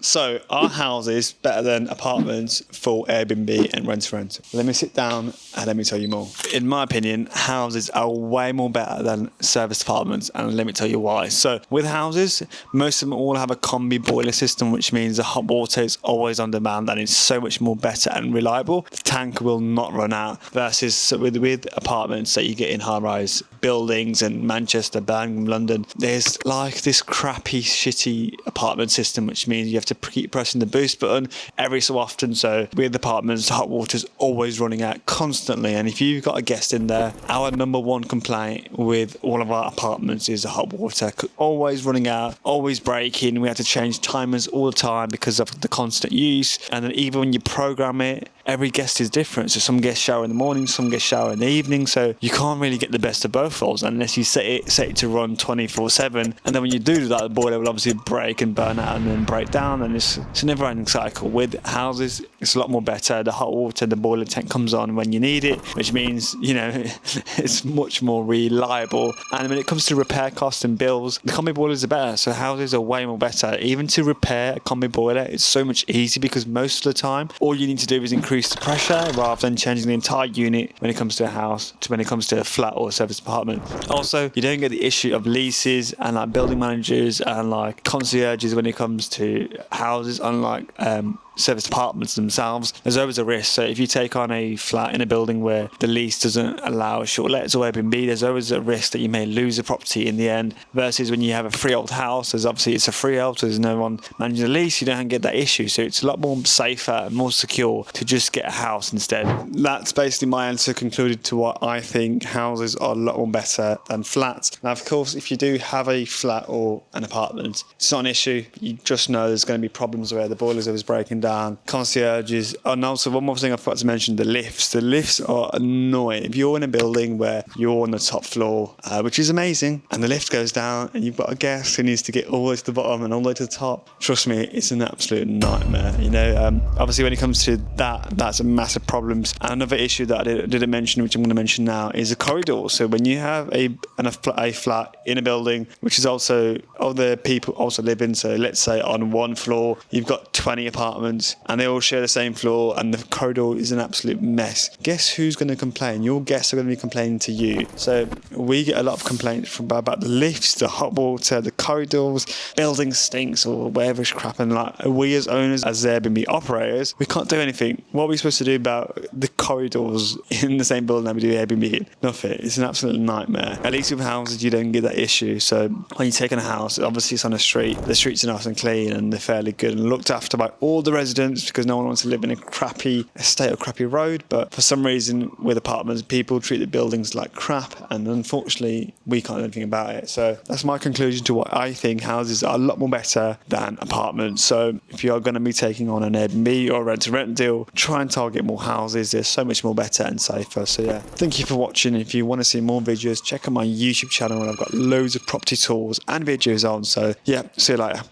So are houses better than apartments for Airbnb and rent-to-rent? Let me sit down and let me tell you more. In my opinion, houses are way more better than service apartments, and let me tell you why. So with houses, most of them all have a combi boiler system, which means the hot water is always on demand and it's so much more better and reliable. The tank will not run out versus with apartments that you get in high-rise buildings in Manchester, Birmingham, London. There's like this crappy, shitty apartment system, which means you have to keep pressing the boost button every so often. So with apartments, hot water's always running out constantly. And if you've got a guest in there, our number one complaint with all of our apartments is the hot water always running out, always breaking. We have to change timers all the time because of the constant use. And then even when you program it, every guest is different. So some guests shower in the morning, some guests shower in the evening. So you can't really get the best of both worlds unless you set it to run 24/7. And then when you do that, the boiler will obviously break and burn out and then break down. And it's a never-ending cycle. With houses, it's a lot more better. The hot water, the boiler tank comes on when you need it, which means, it's much more reliable. And when it comes to repair costs and bills, the combi boilers are better. So houses are way more better. Even to repair a combi boiler, it's so much easier because most of the time, all you need to do is increase the pressure rather than changing the entire unit when it comes to a house when it comes to a flat or a service apartment. Also, you don't get the issue of leases and like building managers and like concierges when it comes to houses, unlike service apartments themselves. There's always a risk. So if you take on a flat in a building where the lease doesn't allow short lets or Airbnb, there's always a risk that you may lose the property in the end, versus when you have a freehold house, there's obviously it's a freehold, so there's no one managing the lease, you don't get that issue. So it's a lot more safer and more secure to just get a house instead. That's basically my answer concluded to what I think houses are a lot more better than flats. Now, of course, if you do have a flat or an apartment, it's not an issue. You just know there's going to be problems where the boiler's always breaking down, concierges, and also one more thing I forgot to mention, the lifts. The lifts are annoying. If you're in a building where you're on the top floor, which is amazing, and the lift goes down and you've got a guest who needs to get all the way to the bottom and all the way to the top, trust me, it's an absolute nightmare. Obviously when it comes to that's a massive problem. Another issue that I didn't mention, which I'm going to mention now, is the corridor. So when you have a flat in a building, which is also other people also live in, so let's say on one floor you've got 20 apartments and they all share the same floor and the corridor is an absolute mess. Guess who's going to complain? Your guests are going to be complaining to you. So we get a lot of complaints about the lifts, the hot water, the corridors, building stinks or whatever's crap. And like we as owners, as Airbnb operators, we can't do anything. What are we supposed to do about the corridors in the same building that we do Airbnb? Nothing. It's an absolute nightmare. At least with houses, you don't get that issue. So when you take in a house, obviously it's on a street. The streets are nice and clean and they're fairly good and looked after by all the residents, because no one wants to live in a crappy estate or crappy road. But for some reason with apartments, people treat the buildings like crap, and unfortunately we can't do anything about it. So that's my conclusion to what I think houses are a lot more better than apartments. So if you're going to be taking on an Airbnb or a rent-to-rent deal, try and target more houses. They're so much more better and safer. So yeah, thank you for watching. If you want to see more videos, check out my YouTube channel, and I've got loads of property tools and videos on. So yeah, see you later.